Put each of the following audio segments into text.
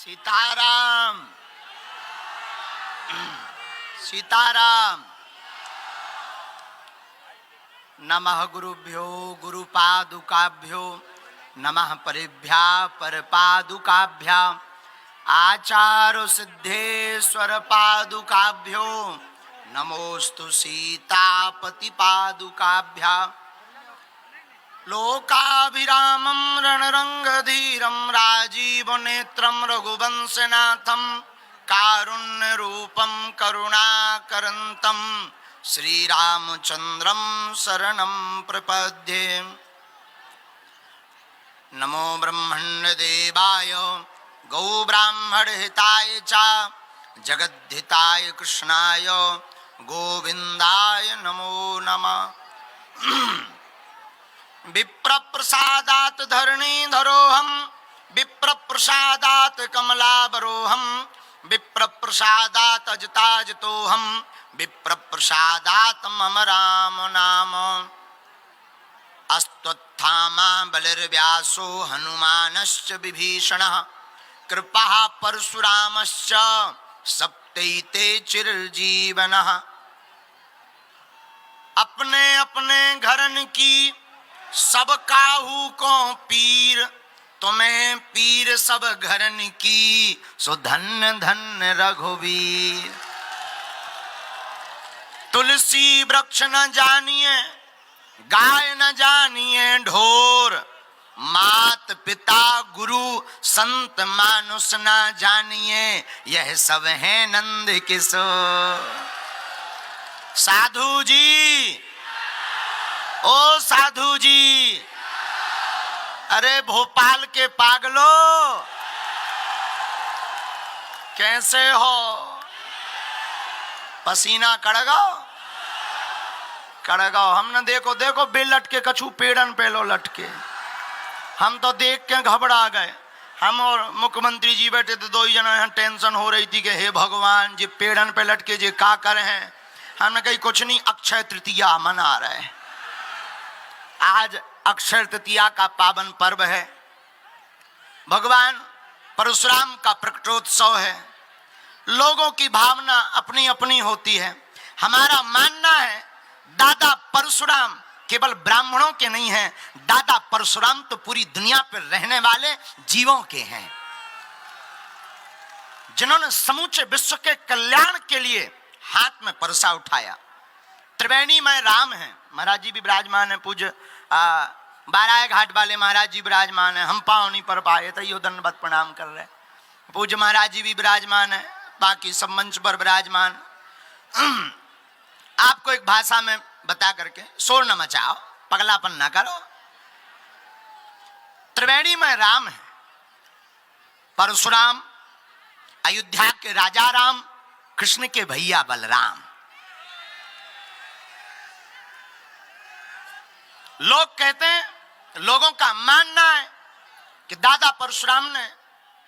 सीताराम सीताराम। नमः गुरुभ्यो गुरुपादुकाभ्यो नमः परिभ्या परपादुकाभ्या आचार्य सिद्धेश्वर पादुकाभ्यो नमोस्तु सीतापति पादुकाभ्या। लोकाभिरामं रणरंगधीरं राजीवनेत्रं रघुवंशनाथं कारुण्यरूपं करुणाकरन्तं श्रीरामचन्द्रं शरणं प्रपद्ये। नमो ब्रह्मण्यदेवाय गौब्राह्मणहिताय च जगद्धिताय कृष्णाय गोविन्दाय नमो नमः। विप्रप्रसादात् धरणीधरोऽहं विप्रप्रसादात् कमलाबरोऽहं विप्रप्रसादात् अजताजतोऽहं विप्रप्रसादात् मम राम नाम। अश्वत्थामा बलिर्व्यासो हनुमानश्च विभीषणः कृपः परशुरामश्च सप्तैते चिरजीवनः। अपने अपने घरन की सब काहू को पीर तुम्हें पीर सब घरन की सो धन्य धन्य रघुवीर। तुलसी वृक्ष न जानिए गाय न जानिए ढोर मात पिता गुरु संत मानुष न जानिए यह सब है नंद किशोर। साधु जी ओ साधु जी, अरे भोपाल के पागलो कैसे हो? पसीना कड़गाओ कड़गाओ। हमने देखो देखो बे लटके कछू पेड़न पे लो लटके। हम तो देख के घबरा गए। हम और मुख्यमंत्री जी बैठे थे, दो ही जना यहाँ टेंशन हो रही थी कि हे भगवान जी पेड़न पे लटके जी का कर हैं। हमने कही कुछ नहीं, अक्षय तृतीया मना रहे। आज अक्षय तृतीया का पावन पर्व है, भगवान परशुराम का प्रकटोत्सव है। लोगों की भावना अपनी अपनी होती है। हमारा मानना है दादा परशुराम केवल ब्राह्मणों के नहीं हैं, दादा परशुराम तो पूरी दुनिया पर रहने वाले जीवों के हैं, जिन्होंने समूचे विश्व के कल्याण के लिए हाथ में परसा उठाया। त्रिवेणी में राम है, महाराज जी भी विराजमान है, पूज्य बाराय घाट वाले महाराज जी विराजमान है। हम पाँव नहीं पर पाए तो यो दंडवत प्रणाम कर रहे। पूज्य महाराज जी भी विराजमान है, बाकी सब मंच पर विराजमान। आपको एक भाषा में बता करके शोर न मचाओ, पगलापन ना करो। त्रिवेणी में राम है, परशुराम अयोध्या के राजा राम, कृष्ण के भैया बलराम। लोग कहते हैं, लोगों का मानना है कि दादा परशुराम ने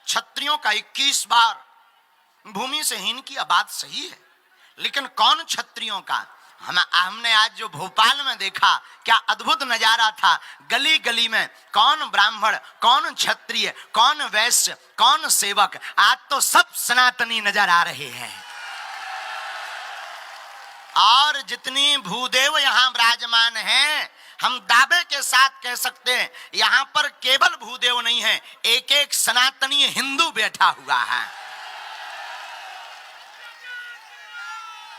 क्षत्रियों का 21 बार भूमि से हीन किया। बात सही है, लेकिन कौन क्षत्रियों का? हमने आज जो भोपाल में देखा क्या अद्भुत नजारा था। गली गली में कौन ब्राह्मण, कौन क्षत्रिय, कौन वैश्य, कौन सेवक, आज तो सब सनातनी नजर आ रहे हैं। और जितनी भूदेव यहां विराजमान हैं, हम दावे के साथ कह सकते हैं यहां पर केवल भूदेव नहीं है, एक एक सनातनी हिंदू बैठा हुआ है।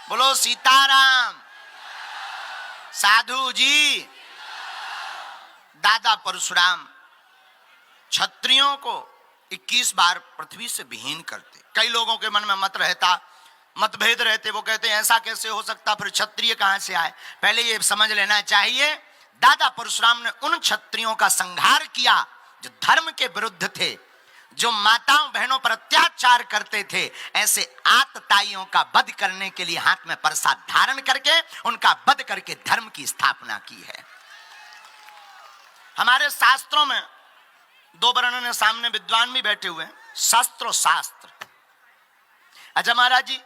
बोलो सीताराम। साधु जी, दादा परशुराम क्षत्रियों को 21 बार पृथ्वी से विहीन करते। कई लोगों के मन में मतभेद रहते, वो कहते हैं ऐसा कैसे हो सकता, फिर क्षत्रिय कहां से आए। पहले ये समझ लेना चाहिए, दादा परशुराम ने उन क्षत्रियों का संहार किया जो धर्म के विरुद्ध थे, जो माताओं बहनों पर अत्याचार करते थे। ऐसे आतताइयों का वध करने के लिए हाथ में परसा धारण करके उनका वध करके धर्म की स्थापना की है। हमारे शास्त्रों में दो वर्णन सामने विद्वान भी बैठे हुए हैं, शस्त्र और शास्त्र। अच्छा महाराज जी,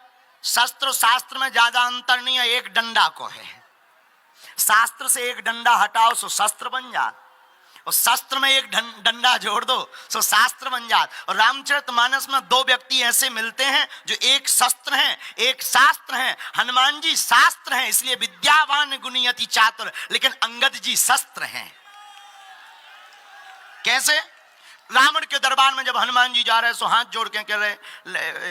शस्त्र और शास्त्र में ज्यादा अंतर नहीं है, एक डंडा को है। शास्त्र से एक डंडा हटाओ सो शस्त्र बन जाए, और शास्त्र में एक डंडा जोड़ दो तो शास्त्र बन जात। और रामचरितमानस में दो व्यक्ति ऐसे मिलते हैं जो एक शस्त्र हैं एक शास्त्र हैं। हनुमान जी शास्त्र हैं इसलिए विद्यावान गुणियति चातुर, लेकिन अंगद जी शस्त्र हैं। कैसे? रावण के दरबार में जब हनुमान जी जा रहे सो हाथ जोड़ के कह रहे,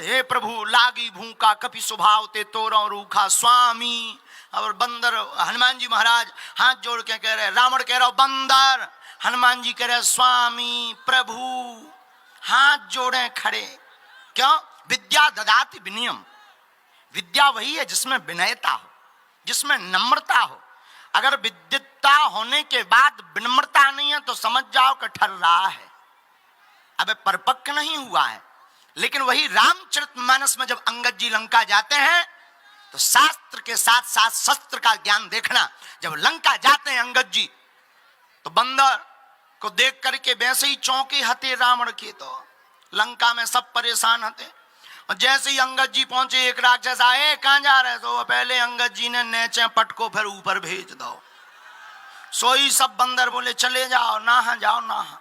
हे प्रभु लागी भूखा कपि स्वभाव ते तोरो रूखा स्वामी। और बंदर हनुमान जी महाराज हाथ जोड़ के कह रहे, रावण कह रहा बंदर, हनुमान जी कह रहे स्वामी प्रभु, हाथ जोड़े खड़े। क्यों? विद्या ददाति विनयम। विद्या वही है जिसमें विनयता हो, जिसमें नम्रता हो। अगर विद्वता होने के बाद विनम्रता नहीं है तो समझ जाओ कि ठर रहा है, अब परिपक्व नहीं हुआ है। लेकिन वही रामचरितमानस में जब अंगद जी लंका जाते हैं तो शास्त्र के साथ साथ शस्त्र का ज्ञान देखना। जब लंका जाते हैं अंगद जी तो बंदर को देख करके वैसे ही चौंके हते रावण के, तो लंका में सब परेशान हते। और जैसे ही अंगद जी पहुंचे एक राक्षस आए, कहां जा रहे? तो पहले अंगद जी ने नेचे पटको फिर ऊपर भेज दो। सोई सब बंदर बोले चले जाओ नहा जाओ नहा।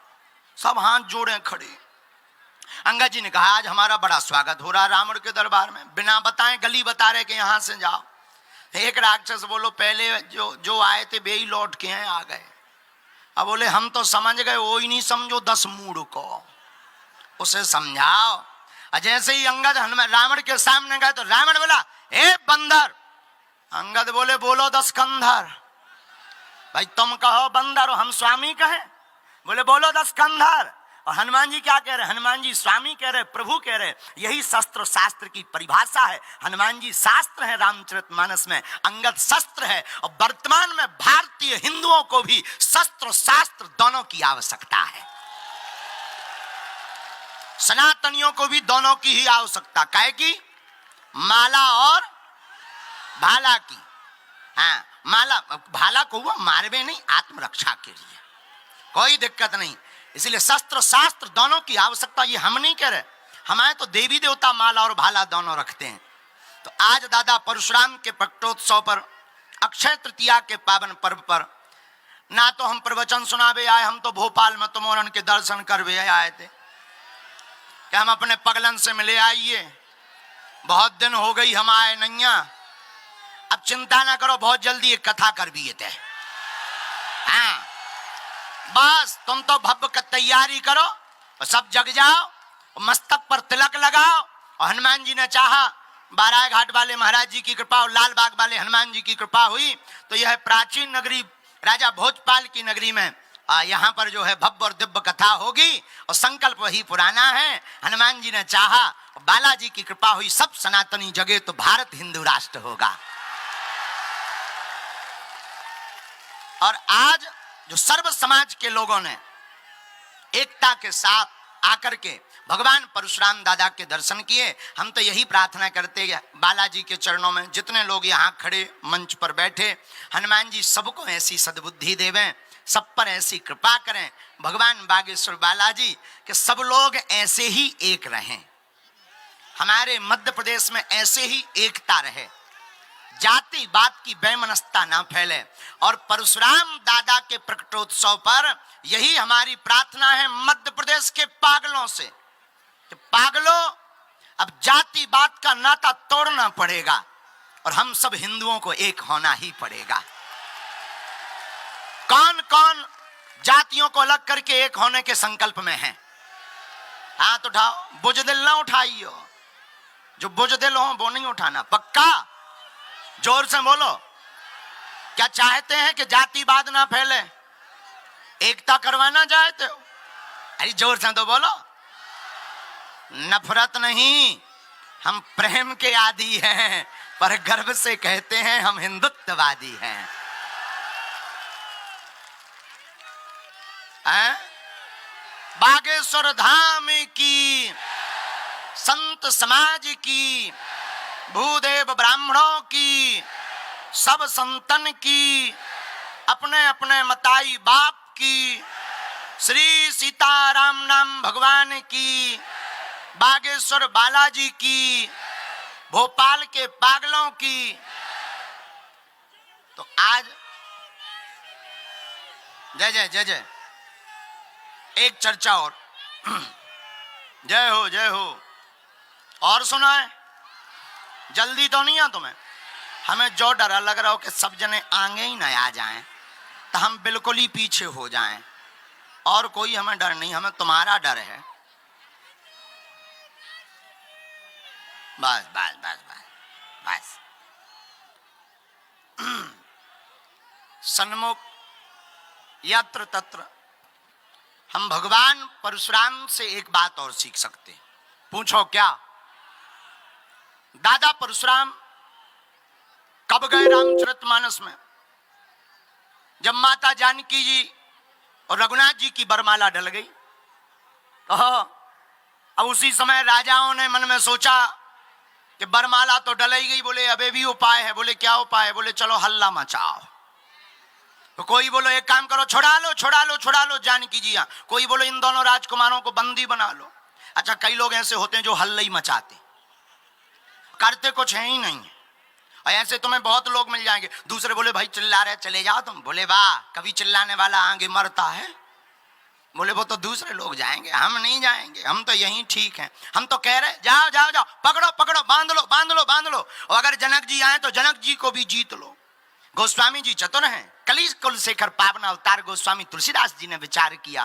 सब हाथ जोड़े खड़े। अंगद जी ने कहा आज हमारा बड़ा स्वागत हो रहा है रावण के दरबार में, बिना बताए गली बता रहे कि यहां से जाओ। एक राक्षस बोलो पहले जो आए थे वे ही लौट के हैं आ गए। अब बोले हम तो समझ गए, वो ही नहीं समझो 10 मूढ़ को, उसे समझाओ। जैसे ही अंगद रावण के सामने गए तो रावण बोला ए बंदर। अंगद बोले बोलो 10 कंधर। भाई तुम कहो बंदर हम स्वामी कहें? बोले बोलो 10 कंधर। और हनुमान जी क्या कह रहे? हनुमान जी स्वामी कह रहे, प्रभु कह रहे। यही शस्त्र शास्त्र की परिभाषा है। हनुमान जी शास्त्र है रामचरितमानस में, अंगद शस्त्र है। और वर्तमान में भारतीय हिंदुओं को भी शस्त्र शास्त्र दोनों की आवश्यकता है। सनातनियों को भी दोनों की ही आवश्यकता, काहे की? माला और भाला की। हाँ, माला भाला को हुआ मारवे नहीं, आत्मरक्षा के लिए, कोई दिक्कत नहीं। इसलिए शस्त्र शास्त्र दोनों की आवश्यकता। ये हम नहीं कह रहे, हमारे तो देवी देवता माला और भाला दोनों रखते हैं। तो आज दादा परशुराम के प्रकटोत्सव पर, अक्षय तृतीया के पावन पर्व पर, ना तो हम प्रवचन सुनावे आए, हम तो भोपाल में तुमोरन के दर्शन करवे आए थे कि हम अपने पगलन से मिले आइए। बहुत दिन हो गई हम आए नैया। अब चिंता ना करो, बहुत जल्दी एक कथा कर भी थे। हाँ, बस तुम तो भव्य का तैयारी करो और सब जग जाओ, मस्तक पर तिलक लगाओ। और हनुमान जी ने चाहा, बाराय घाट वाले महाराज जी की कृपा और लाल बाग वाले हनुमान जी की कृपा हुई तो यह प्राचीन नगरी राजा भोजपाल की नगरी में यहाँ पर जो है भव्य और दिव्य कथा होगी। और संकल्प वही पुराना है। हनुमान जी ने चाहा, बालाजी की कृपा हुई, सब सनातनी जगे तो भारत हिंदू राष्ट्र होगा। और आज जो सर्व समाज के लोगों ने एकता के साथ आकर के भगवान परशुराम दादा के दर्शन किए, हम तो यही प्रार्थना करते हैं बालाजी के चरणों में, जितने लोग यहाँ खड़े मंच पर बैठे, हनुमान जी सबको ऐसी सद्बुद्धि देवें, सब पर ऐसी कृपा करें भगवान बागेश्वर बालाजी कि सब लोग ऐसे ही एक रहें। हमारे मध्य प्रदेश में ऐसे ही एकता रहे, जाति बात की बेमनस्ता ना फैले। और परशुराम दादा के प्रकटोत्सव पर यही हमारी प्रार्थना है मध्य प्रदेश के पागलों से कि पागलों, अब जाति बात का नाता तोड़ना पड़ेगा और हम सब हिंदुओं को एक होना ही पड़ेगा। कौन कौन जातियों को अलग करके एक होने के संकल्प में है? हाथ उठाओ। बुजदिल ना उठाइयो, जो बुजदिल हो वो नहीं उठाना। पक्का? जोर से बोलो। क्या चाहते हैं कि जातिवाद ना फैले, एकता करवाना चाहते हो? अरे जोर से तो बोलो। नफरत नहीं, हम प्रेम के आदी हैं, पर गर्व से कहते हैं हम हिंदुत्ववादी हैं। बागेश्वर धाम की, संत समाज की, भूदेव ब्राह्मणों की, सब संतन की, अपने अपने मताई बाप की, श्री सीताराम नाम भगवान की, बागेश्वर बालाजी की, भोपाल के पागलों की। तो आज जय जय जय जय एक चर्चा और। जय हो जय हो। और सुना है, जल्दी तो नहीं है तुम्हें? हमें जो डर लग रहा हो कि सब जने आगे ही न आ जाएं, तो हम बिल्कुल ही पीछे हो जाएं। और कोई हमें डर नहीं, हमें तुम्हारा डर है। बस बस बस बस बस। सन्मुख यत्र तत्र। हम भगवान परशुराम से एक बात और सीख सकते हैं। पूछो क्या? दादा परशुराम कब गए रामचरितमानस में? जब माता जानकी जी और रघुनाथ जी की बरमाला डल गई। तो अब उसी समय राजाओं ने मन में सोचा कि बरमाला तो डल ही गई, बोले अबे भी उपाय है। बोले क्या उपाय है? बोले चलो हल्ला मचाओ। तो कोई बोलो एक काम करो, छुड़ा लो जानकी जी। कोई बोलो इन दोनों राजकुमारों को बंदी बना लो। अच्छा, कई लोग ऐसे होते हैं जो हल्ला ही मचाते, करते कुछ है ही नहीं। और ऐसे तुम्हें बहुत लोग मिल जाएंगे। दूसरे बोले भाई चिल्ला रहे चले जाओ तुम। बोले वाह, कभी चिल्लाने वाला आगे मरता है। बोले वो तो दूसरे लोग जाएंगे, हम नहीं जाएंगे, हम तो यहीं ठीक हैं। हम तो कह रहे जाओ जाओ जाओ, पकड़ो पकड़ो, बांध लो बांध लो बांध लो। और अगर जनक जी आए तो जनक जी को भी जीत लो। गोस्वामी जी चतुर हैं। कली कुलशेखर पावन अवतार गोस्वामी तुलसीदास जी ने विचार किया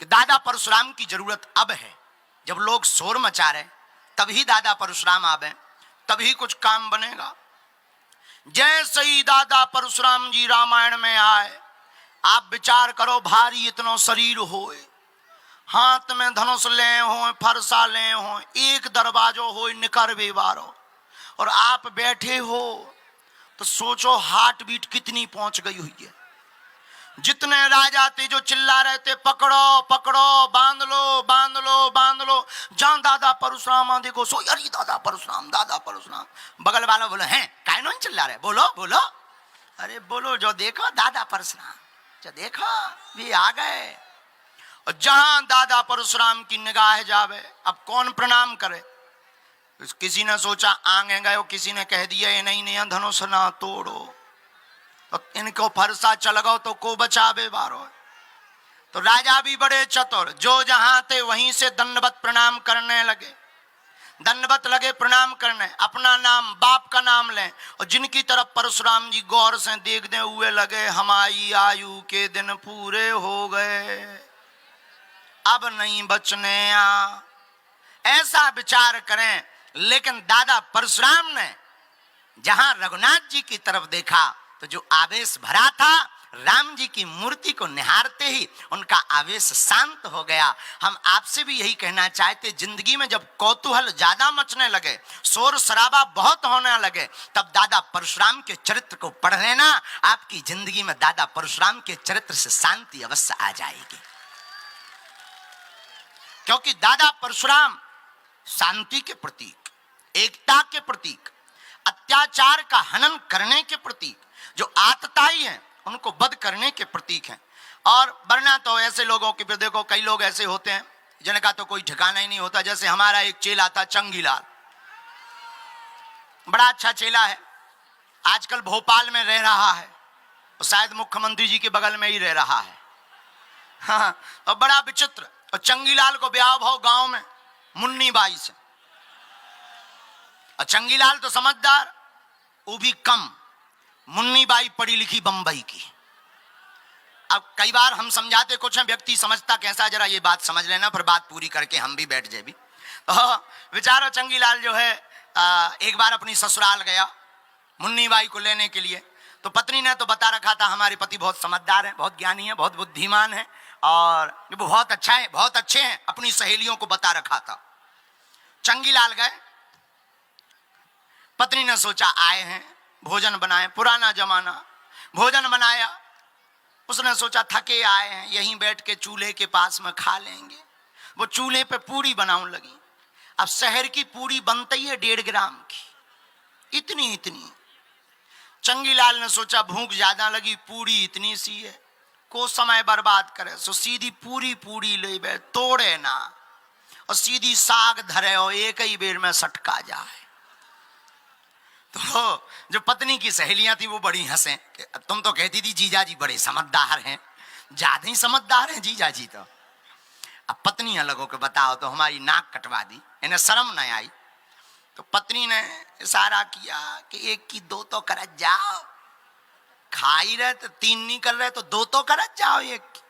कि दादा परशुराम की जरूरत अब है। जब लोग शोर मचा रहे तभी दादा परशुराम आवे, तभी कुछ काम बनेगा। जैसे ही दादा परशुराम जी रामायण में आए, आप विचार करो, भारी इतना शरीर होए, हाथ में धनुष ले हो, फरसा ले हो, एक दरवाजो हो निकर बेवारो, और आप बैठे हो तो सोचो हार्ट बीट कितनी पहुंच गई हुई है। जितने राजा थे जो चिल्ला रहे थे पकड़ो पकड़ो, बांध लो बांध लो बांध लो, जहां दादा परशुराम देखो सो अरे दादा परशुराम दादा परशुराम। बगल वाला बोलो हैं काहे नहीं चिल्ला रहे, बोलो बोलो। अरे बोलो, जो देखो दादा परशुराम, जो देखो भी आ गए। और जहां दादा परशुराम की निगाह जावे, अब कौन प्रणाम करे? किसी ने सोचा आगे गए, किसी ने कह दिया ये नहीं धनुष ना तोड़ो, तो इनको फरसा चल गो तो को बचावे बारो। तो राजा भी बड़े चतुर, जो जहां थे वहीं से दंडवत प्रणाम करने लगे। दंडवत लगे प्रणाम करने, अपना नाम बाप का नाम लें, और जिनकी तरफ परशुराम जी गौर से देखने हुए लगे, हमारी आयु के दिन पूरे हो गए, अब नहीं बचने आ, ऐसा विचार करें। लेकिन दादा परशुराम ने जहां रघुनाथ जी की तरफ देखा तो जो आवेश भरा था, राम जी की मूर्ति को निहारते ही उनका आवेश शांत हो गया। हम आपसे भी यही कहना चाहते, जिंदगी में जब कौतूहल ज्यादा मचने लगे, शोर शराबा बहुत होने लगे, तब दादा परशुराम के चरित्र को पढ़ लेना। आपकी जिंदगी में दादा परशुराम के चरित्र से शांति अवश्य आ जाएगी। क्योंकि दादा परशुराम शांति के प्रतीक, एकता के प्रतीक, अत्याचार का हनन करने के प्रतीक, जो आतताई हैं उनको वध करने के प्रतीक हैं। और वरना तो ऐसे लोगों की, देखो कई लोग ऐसे होते हैं जिनका तो कोई ठिकाना ही नहीं होता। जैसे हमारा एक चेला था चंगीलाल, बड़ा अच्छा चेला है, आजकल भोपाल में रह रहा है, और शायद मुख्यमंत्री जी के बगल में ही रह रहा है। हाँ, और बड़ा विचित्र। और चंगीलाल को ब्याह भाव गांव में मुन्नी बाई से, और चंगीलाल तो समझदार, वो भी कम, मुन्नी बाई पढ़ी लिखी बंबई की। अब कई बार हम समझाते कुछ हैं, व्यक्ति समझता कैसा, जरा ये बात समझ लेना, फिर बात पूरी करके हम भी बैठ जाए भी। तो बेचारा चंगीलाल जो है एक बार अपनी ससुराल गया मुन्नी बाई को लेने के लिए। तो पत्नी ने तो बता रखा था हमारे पति बहुत समझदार है, बहुत ज्ञानी है, बहुत बुद्धिमान है, और वो बहुत अच्छा है, बहुत अच्छे हैं, अपनी सहेलियों को बता रखा था। चंगीलाल गए, पत्नी ने सोचा आए हैं भोजन बनाए, पुराना जमाना, भोजन बनाया। उसने सोचा थके आए हैं, यहीं बैठ के चूल्हे के पास में खा लेंगे। वो चूल्हे पे पूरी बनाने लगी। अब शहर की पूरी बनती है 1.5 ग्राम की, इतनी इतनी। चंगीलाल ने सोचा भूख ज्यादा लगी, पूरी इतनी सी है, को समय बर्बाद करे, सो सीधी पूरी पूरी ले बे, तोड़े ना, और सीधी साग धरे और एक ही बेर में सटका जाए। तो जो पत्नी की सहेलियां थी वो बड़ी हंसे, तुम तो कहती थी जीजा जी बड़े समझदार हैं, ज्यादा ही समझदार हैं जीजा जी तो। अब पत्नी लोगों को बताओ तो हमारी नाक कटवा दी, इन्हें शर्म न आई। तो पत्नी ने इशारा किया कि एक की दो तो करत जाओ, खा ही रहे तो तीन नहीं कर रहे तो दो तो करत जाओ एक की।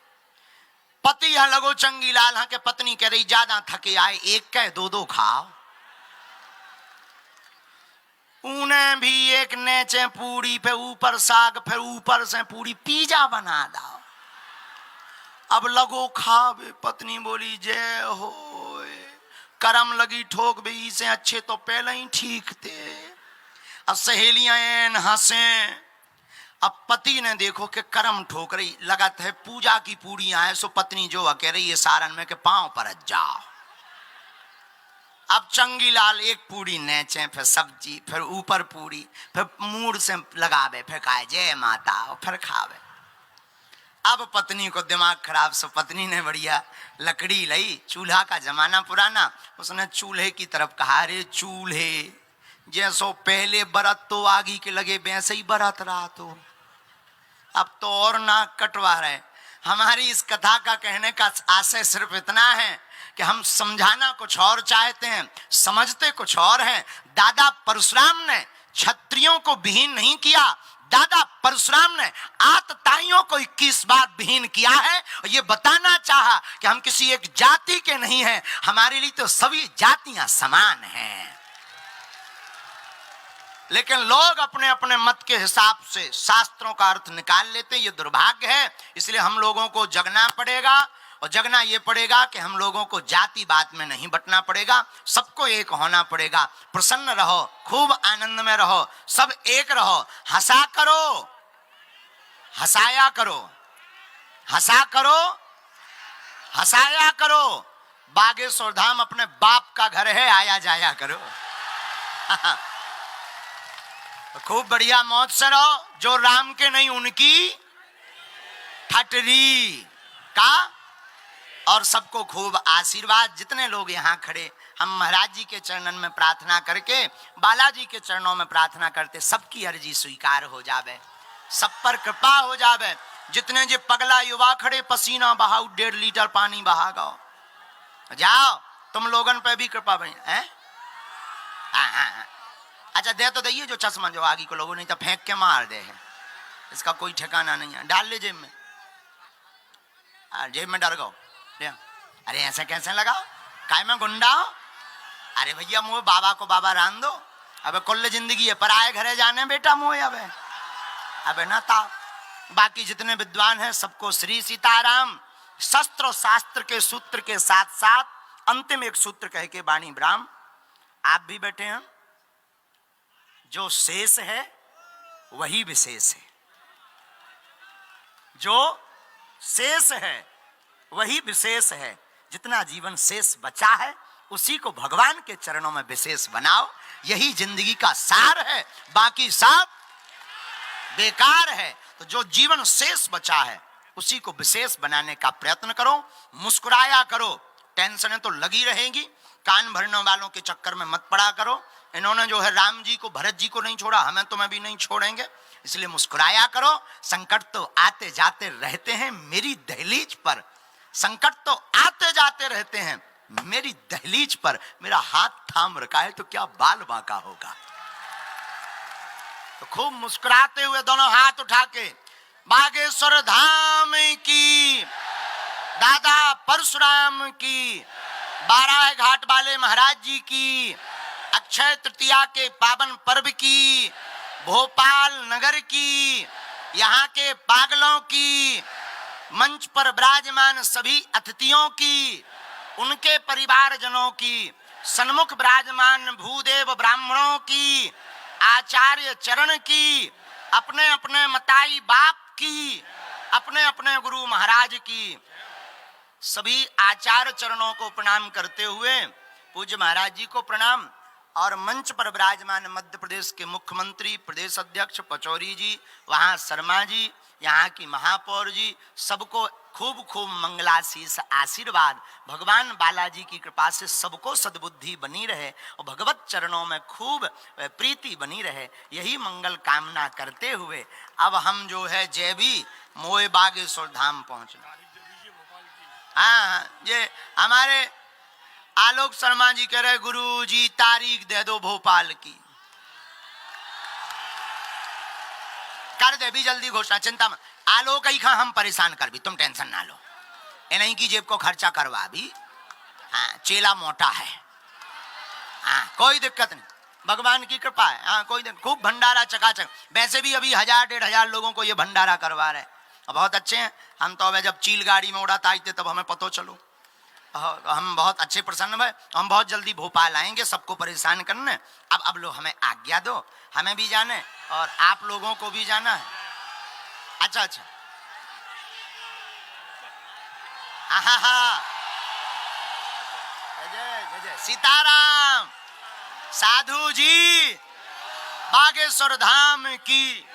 पति यहाँ लगो चंगी लाल हाँ के पत्नी कह रही ज्यादा थके आए एक कह दो दो खाओ। उन्हें भी एक नेचे पूरी पे ऊपर साग फिर ऊपर से पूरी पिज्जा बना दो, अब लगो खावे। पत्नी बोली जय हो, करम लगी ठोक भी से अच्छे तो पहले ही ठीक थे। अब सहेलियां एन हंसे। अब पति ने देखो कि करम ठोक रही, लगत है पूजा की पूड़ियां है, सो पत्नी जो कह रही है सारन में के पांव पर जाओ। अब चंगी लाल एक पूड़ी नेचे फिर सब्जी फिर ऊपर पूड़ी फिर मूड से लगावे फिर खाए जय माता फिर खावे। अब पत्नी को दिमाग खराब, सो पत्नी ने बढ़िया लकड़ी लाई, चूल्हा का जमाना पुराना, उसने चूल्हे की तरफ कहा अरे चूल्हे जैसो पहले बरत तो आगी के लगे वैसे ही बरत रहा तो अब तो और नाक कटवा रहे। हमारी इस कथा का कहने का आशय सिर्फ इतना है कि हम समझाना कुछ और चाहते हैं, समझते कुछ और हैं। दादा परशुराम ने क्षत्रियों को विहीन नहीं किया, दादा परशुराम ने आतताइयों को 21 बार विहीन किया है और ये बताना चाहा कि हम किसी एक जाति के नहीं हैं, हमारे लिए तो सभी जातियां समान हैं। लेकिन लोग अपने अपने मत के हिसाब से शास्त्रों का अर्थ निकाल लेते, ये दुर्भाग्य है। इसलिए हम लोगों को जगना पड़ेगा और जगना ये पड़ेगा कि हम लोगों को जाति बात में नहीं बंटना पड़ेगा, सबको एक होना पड़ेगा। प्रसन्न रहो, खूब आनंद में रहो, सब एक रहो, हंसा करो, हंसाया करो, हंसा करो, हंसाया करो। बागेश्वर धाम अपने बाप का घर है, आया जाया करो। खूब बढ़िया मौज से रहो, जो राम के नहीं उनकी ठटरी का, और सबको खूब आशीर्वाद। जितने लोग यहाँ खड़े, हम महाराज जी के चरणन में प्रार्थना करके बालाजी के चरणों में प्रार्थना करते, सबकी अर्जी स्वीकार हो जावे, सब पर कृपा हो जावे। जितने जे पगला युवा खड़े पसीना बहाओ, 1.5 लीटर पानी बहा गाओ, जाओ तुम लोगन पे भी कृपा बनी है। अच्छा दे तो दइए जो चश्मा जो आगे को लोगों, नहीं तो फेंक के मार दे है, इसका कोई ठिकाना नहीं है। डाल ले जेब में, जेब में डर गो। अरे ऐसे कैसे लगाओ, काय में गुंडा हो? अरे भैया मुझे बाबा को बाबा रान दो, अबे कुल्ले जिंदगी है, पराए घरे जाने बेटा मोए अबे ना था। बाकी जितने विद्वान हैं सबको श्री सीताराम। शस्त्र और शास्त्र के सूत्र के साथ साथ अंतिम एक सूत्र कह के वाणी ब्राह्म। आप भी बैठे हैं, जो शेष है वही विशेष है, जो शेष है वही विशेष है। जितना जीवन शेष बचा है उसी को भगवान के चरणों में विशेष बनाओ, यही जिंदगी का सार है, बाकी सब बेकार है। तो जो जीवन शेष बचा है उसी को विशेष बनाने का प्रयत्न करो, मुस्कुराया करो। टेंशनें तो लगी रहेंगी, कान भरने वालों के चक्कर में मत पड़ा करो। इन्होंने जो है राम जी को भरत जी को नहीं छोड़ा, हमें तुम्हें भी नहीं छोड़ेंगे, इसलिए मुस्कुराया करो। संकट तो आते जाते रहते हैं मेरी दहलीज पर, संकट तो आते जाते रहते हैं मेरी दहलीज पर, मेरा हाथ थाम रखा है तो क्या बाल बांका होगा। तो खूब मुस्कुराते हुए दोनों हाथ उठा के बागेश्वर धाम की, दादा परशुराम की, 12 घाट वाले महाराज जी की, अक्षय तृतीया के पावन पर्व की, भोपाल नगर की, यहाँ के पागलों की, मंच पर विराजमान सभी अतिथियों की, उनके परिवारजनों की, सन्मुख विराजमान भूदेव ब्राह्मणों की, आचार्य चरण की, अपने अपने मताई बाप की, अपने अपने गुरु महाराज की, सभी आचार्य चरणों को प्रणाम करते हुए पूज्य महाराज जी को प्रणाम। और मंच पर विराजमान मध्य प्रदेश के मुख्यमंत्री प्रदेश अध्यक्ष पचौरी जी, वहाँ शर्मा जी, यहाँ की महापौर जी, सबको खूब खूब मंगलाशीष आशीर्वाद। भगवान बालाजी की कृपा से सबको सद्बुद्धि बनी रहे और भगवत चरणों में खूब प्रीति बनी रहे, यही मंगल कामना करते हुए अब हम जो है जय भी मोए बागेश्वर धाम पहुंचे। हाँ, ये हमारे आलोक शर्मा जी कह रहे गुरु जी तारीख दे दो भोपाल की, कर दे भी जल्दी घोषणा, चिंता मत। आलोक ही खा हम परेशान कर भी, तुम टेंशन ना लो, ये नहीं की जेब को खर्चा करवा भी। हाँ, चेला मोटा है, हाँ कोई दिक्कत नहीं, भगवान की कृपा है। हाँ कोई दिक्कत, खूब भंडारा चकाचक। वैसे भी अभी 1000-1500 लोगों को ये भंडारा करवा रहे, बहुत अच्छे हैं। हम तो अब जब चील गाड़ी में उड़ाता आए थे तब हमें पता चलो, हम बहुत अच्छे प्रसन्न है। हम बहुत जल्दी भोपाल आएंगे सबको परेशान करने। अब लो हमें आज्ञा दो, हमें भी जाने और आप लोगों को भी जाना है। अच्छा अच्छा, हाँ, जय जय सीताराम, साधु जी बागेश्वर धाम की